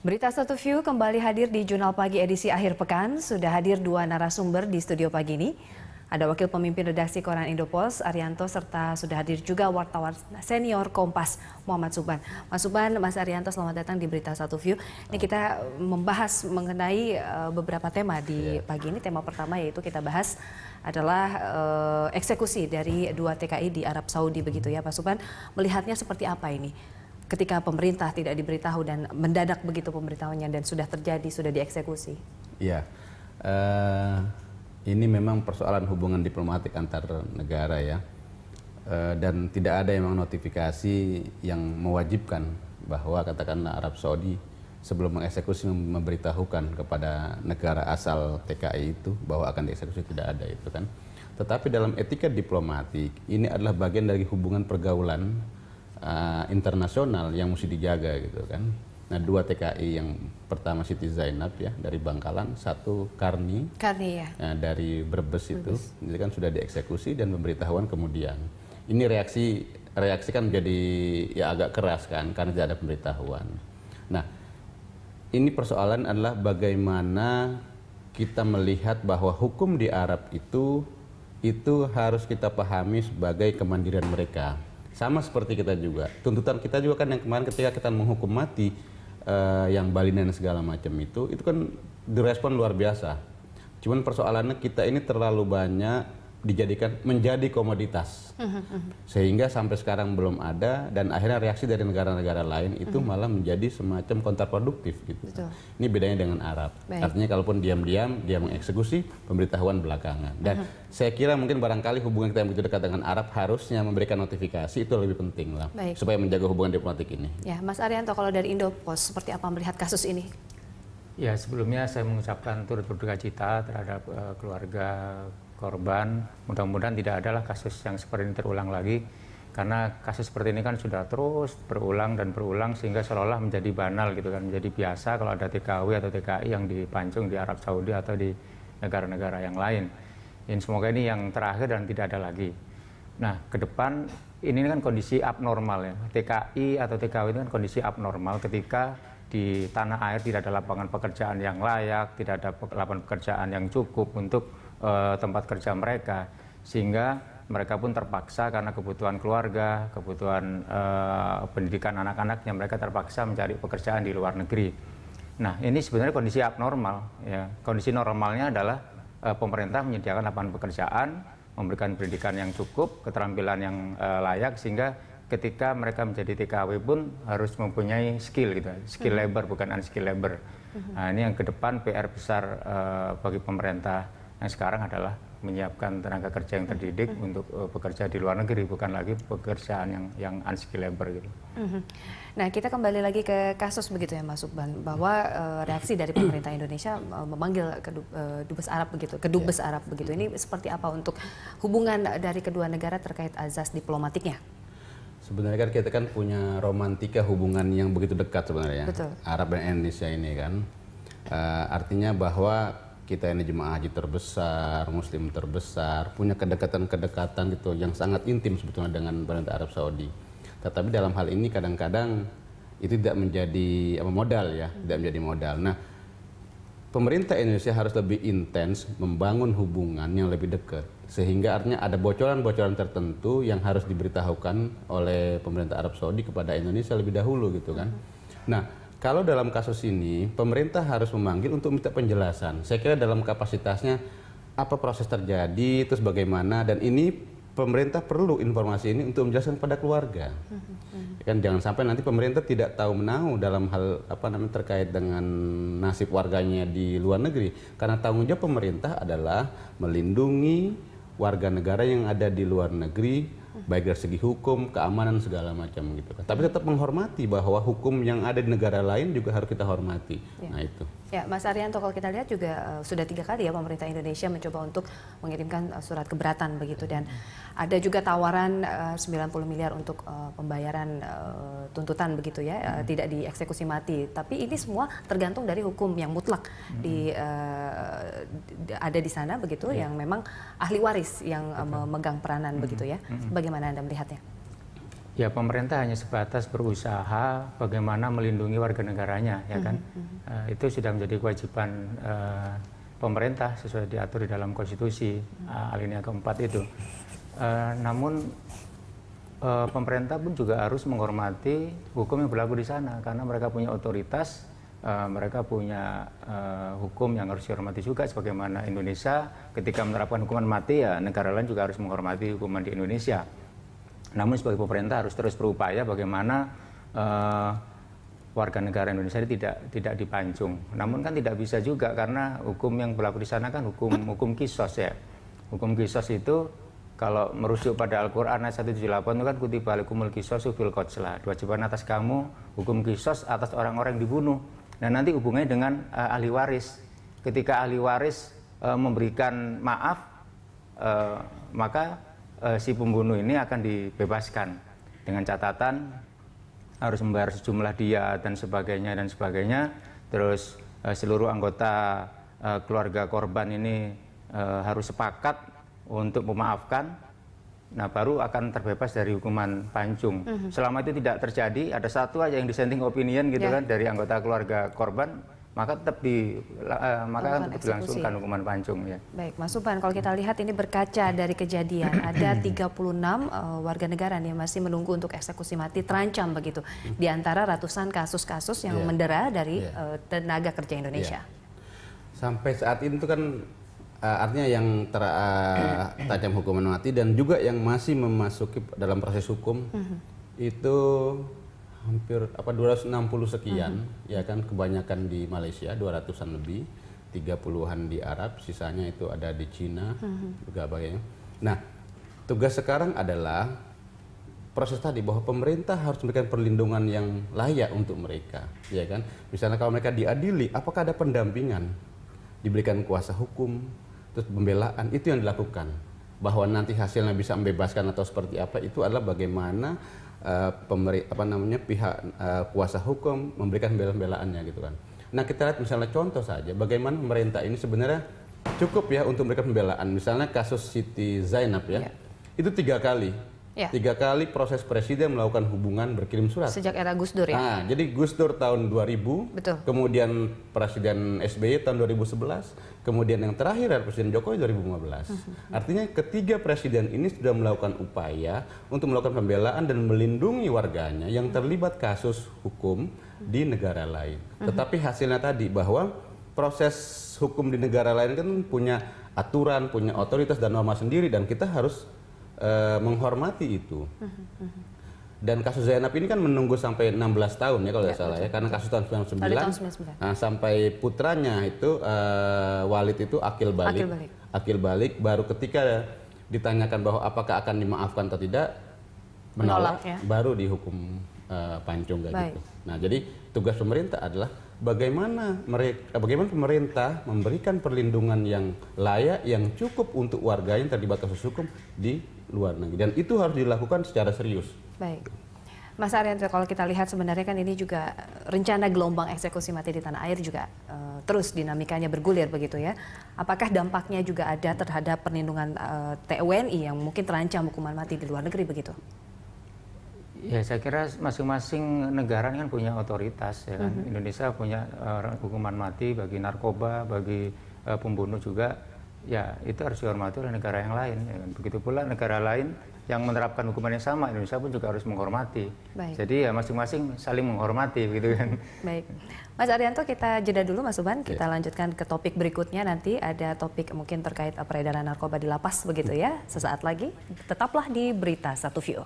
Berita Satu View kembali hadir di Jurnal Pagi edisi akhir pekan. Sudah hadir dua narasumber di studio pagi ini. Ada Wakil Pemimpin Redaksi Koran Indopos, Arianto, serta sudah hadir juga wartawan senior Kompas, Muhammad Subhan. Mas Subhan, Mas Arianto, selamat datang di Berita Satu View. Ini kita membahas mengenai beberapa tema di pagi ini. Tema pertama yaitu kita bahas adalah eksekusi dari dua TKI di Arab Saudi begitu ya, Pak Subhan. Melihatnya seperti apa ini? Ketika pemerintah tidak diberitahu dan mendadak begitu pemberitahuannya dan sudah terjadi, sudah dieksekusi. Iya, ini memang persoalan hubungan diplomatik antar negara ya, dan tidak ada memang notifikasi yang mewajibkan bahwa katakanlah Arab Saudi sebelum mengeksekusi memberitahukan kepada negara asal TKI itu bahwa akan dieksekusi, tidak ada itu kan. Tetapi dalam etika diplomatik ini adalah bagian dari hubungan pergaulan internasional yang mesti dijaga gitu kan. Nah, dua TKI, yang pertama Siti Zainab ya dari Bangkalan, satu Karni ya. Dari Brebes itu kan sudah dieksekusi dan pemberitahuan kemudian. Ini reaksi kan jadi ya agak keras kan karena tidak ada pemberitahuan. Nah, ini persoalan adalah bagaimana kita melihat bahwa hukum di Arab itu harus kita pahami sebagai kemandirian mereka. Sama seperti kita juga, tuntutan kita juga kan yang kemarin ketika kita menghukum mati yang Bali dan segala macam itu kan direspon luar biasa. Cuman persoalannya kita ini terlalu banyak dijadikan menjadi komoditas, sehingga sampai sekarang belum ada, dan akhirnya reaksi dari negara-negara lain itu malah menjadi semacam kontraproduktif gitu. Betul. Ini bedanya dengan Arab. Baik. Artinya kalaupun diam-diam dia mengeksekusi, pemberitahuan belakangan. Dan saya kira mungkin barangkali hubungan kita yang begitu dekat dengan Arab harusnya memberikan notifikasi, itu lebih penting lah. Baik. Supaya menjaga hubungan diplomatik ini. Ya, Mas Arianto, kalau dari Indopos seperti apa melihat kasus ini? Ya, sebelumnya saya mengucapkan turut berduka cita terhadap keluarga korban. Mudah-mudahan tidak adalah kasus yang seperti ini terulang lagi, karena kasus seperti ini kan sudah terus berulang dan berulang sehingga seolah-olah menjadi banal gitu kan, menjadi biasa kalau ada TKW atau TKI yang dipancung di Arab Saudi atau di negara-negara yang lain. Semoga ini yang terakhir dan tidak ada lagi. Nah, ke depan ini kan kondisi abnormal ya. TKI atau TKW itu kan kondisi abnormal ketika di tanah air tidak ada lapangan pekerjaan yang layak, tidak ada lapangan pekerjaan yang cukup untuk tempat kerja mereka, sehingga mereka pun terpaksa karena kebutuhan keluarga, kebutuhan pendidikan anak-anaknya, mereka terpaksa mencari pekerjaan di luar negeri. Nah, ini sebenarnya kondisi abnormal ya. Kondisi normalnya adalah pemerintah menyediakan lapangan pekerjaan, memberikan pendidikan yang cukup, keterampilan yang layak, sehingga ketika mereka menjadi TKW pun harus mempunyai skill gitu, skill labor bukan unskill labor. Nah, ini yang ke depan PR besar bagi pemerintah yang sekarang adalah menyiapkan tenaga kerja yang terdidik untuk bekerja di luar negeri, bukan lagi pekerjaan yang unskilled labor gitu. Nah, kita kembali lagi ke kasus begitu ya, Mas Subhan, bahwa reaksi dari pemerintah Indonesia memanggil Dubes Arab begitu, Kedubes Arab begitu. Ini seperti apa untuk hubungan dari kedua negara terkait azas diplomatiknya? Sebenarnya kan kita kan punya romantika hubungan yang begitu dekat sebenarnya. Betul. Arab dan Indonesia ini kan, artinya bahwa kita ini jemaah haji terbesar, muslim terbesar, punya kedekatan-kedekatan gitu yang sangat intim sebetulnya dengan pemerintah Arab Saudi. Tetapi dalam hal ini kadang-kadang itu tidak menjadi modal ya, tidak menjadi modal. Nah, pemerintah Indonesia harus lebih intens membangun hubungan yang lebih dekat, sehingga artinya ada bocoran-bocoran tertentu yang harus diberitahukan oleh pemerintah Arab Saudi kepada Indonesia lebih dahulu gitu kan. Nah, kalau dalam kasus ini, pemerintah harus memanggil untuk minta penjelasan. Saya kira dalam kapasitasnya, apa proses terjadi, terus bagaimana, dan ini pemerintah perlu informasi ini untuk menjelaskan pada keluarga. Kan jangan sampai nanti pemerintah tidak tahu menahu dalam hal terkait dengan nasib warganya di luar negeri. Karena tanggung jawab pemerintah adalah melindungi warga negara yang ada di luar negeri, baik dari segi hukum, keamanan, segala macam gitu kan. Tapi tetap menghormati bahwa hukum yang ada di negara lain juga harus kita hormati. Ya. Nah itu. Ya, Mas Arianto, kalau kita lihat juga sudah 3 kali ya pemerintah Indonesia mencoba untuk mengirimkan surat keberatan begitu, dan ada juga tawaran 90 miliar untuk pembayaran tuntutan begitu ya, tidak dieksekusi mati. Tapi ini semua tergantung dari hukum yang mutlak ada di sana begitu, yang memang ahli waris yang memegang peranan begitu ya. Bagaimana Anda melihatnya? Ya, pemerintah hanya sebatas berusaha bagaimana melindungi warga negaranya, ya kan? Itu sudah menjadi kewajiban pemerintah sesuai diatur di dalam konstitusi alinea keempat itu. Namun pemerintah pun juga harus menghormati hukum yang berlaku di sana karena mereka punya otoritas, mereka punya hukum yang harus dihormati juga. Sebagaimana Indonesia ketika menerapkan hukuman mati, ya negara lain juga harus menghormati hukuman di Indonesia. Namun sebagai pemerintah harus terus berupaya bagaimana warga negara Indonesia ini tidak dipancung. Namun kan tidak bisa juga karena hukum yang berlaku di sana kan hukum kisos ya. Hukum kisos itu kalau merujuk pada Al-Quran ayat 178 itu kan kutiba alaikumul qisasu fil qatl. Kewajiban atas kamu hukum kisos atas orang-orang yang dibunuh. Nah, nanti hubungannya dengan ahli waris. Ketika ahli waris memberikan maaf, maka si pembunuh ini akan dibebaskan dengan catatan harus membayar sejumlah diat dan sebagainya. Terus seluruh anggota keluarga korban ini harus sepakat untuk memaafkan. Nah, baru akan terbebas dari hukuman pancung. Selama itu tidak terjadi, ada satu aja yang dissenting opinion gitu kan dari anggota keluarga korban, maka tetap dilangsungkan hukuman pancung ya. Baik, Mas Subhan, kalau kita lihat ini berkaca dari kejadian ada 36 warga negara yang masih menunggu untuk eksekusi mati terancam begitu di antara ratusan kasus-kasus yang mendera dari tenaga kerja Indonesia. Sampai saat ini itu kan artinya yang terancam hukuman mati dan juga yang masih memasuki dalam proses hukum itu hampir 260 sekian, ya kan, kebanyakan di Malaysia 200-an lebih, 30-an di Arab, sisanya itu ada di Cina juga bagainya. Nah, tugas sekarang adalah proses tadi bahwa pemerintah harus memberikan perlindungan yang layak untuk mereka, ya kan. Misalnya kalau mereka diadili, apakah ada pendampingan, diberikan kuasa hukum, terus pembelaan, itu yang dilakukan. Bahwa nanti hasilnya bisa membebaskan atau seperti apa, itu adalah bagaimana pihak kuasa hukum memberikan pembelaan-pembelaannya gitu kan. Nah, kita lihat misalnya contoh saja bagaimana pemerintah ini sebenarnya cukup ya untuk memberikan pembelaan. Misalnya kasus Siti Zainab ya. Itu 3 kali. 3 kali proses presiden melakukan hubungan berkirim surat. Sejak era Gus Dur ya. Nah, jadi Gus Dur tahun 2000, betul. Kemudian Presiden SBY tahun 2011, kemudian yang terakhir adalah Presiden Jokowi 2015. Artinya ketiga presiden ini sudah melakukan upaya untuk melakukan pembelaan dan melindungi warganya yang terlibat kasus hukum di negara lain. Tetapi hasilnya tadi bahwa proses hukum di negara lain kan punya aturan, punya otoritas dan norma sendiri dan kita harus menghormati itu. Dan kasus Zainab ini kan menunggu sampai 16 tahun ya kalau tidak salah ya, karena kasus tahun 99. Nah, sampai putranya itu Walid itu akil balik baru ketika ditanyakan bahwa apakah akan dimaafkan atau tidak, menolak ya? Baru dihukum pancung gitu. Nah, jadi tugas pemerintah adalah bagaimana pemerintah memberikan perlindungan yang layak, yang cukup untuk warga yang terlibat kasus hukum di luar negeri. Dan itu harus dilakukan secara serius. Baik. Mas Arianto, kalau kita lihat sebenarnya kan ini juga rencana gelombang eksekusi mati di tanah air juga terus dinamikanya bergulir begitu ya. Apakah dampaknya juga ada terhadap perlindungan TWNI yang mungkin terancam hukuman mati di luar negeri begitu? Ya, saya kira masing-masing negara kan punya otoritas ya kan. Indonesia punya hukuman mati bagi narkoba, bagi pembunuh juga. Ya, itu harus dihormati oleh negara yang lain. Ya kan? Begitu pula negara lain yang menerapkan hukuman yang sama, Indonesia pun juga harus menghormati. Baik. Jadi ya masing-masing saling menghormati, begitu kan. Baik, Mas Arianto, kita jeda dulu Mas Subhan. Kita lanjutkan ke topik berikutnya, nanti ada topik mungkin terkait peredaran narkoba di lapas begitu ya. Sesaat lagi, tetaplah di Berita Satu View.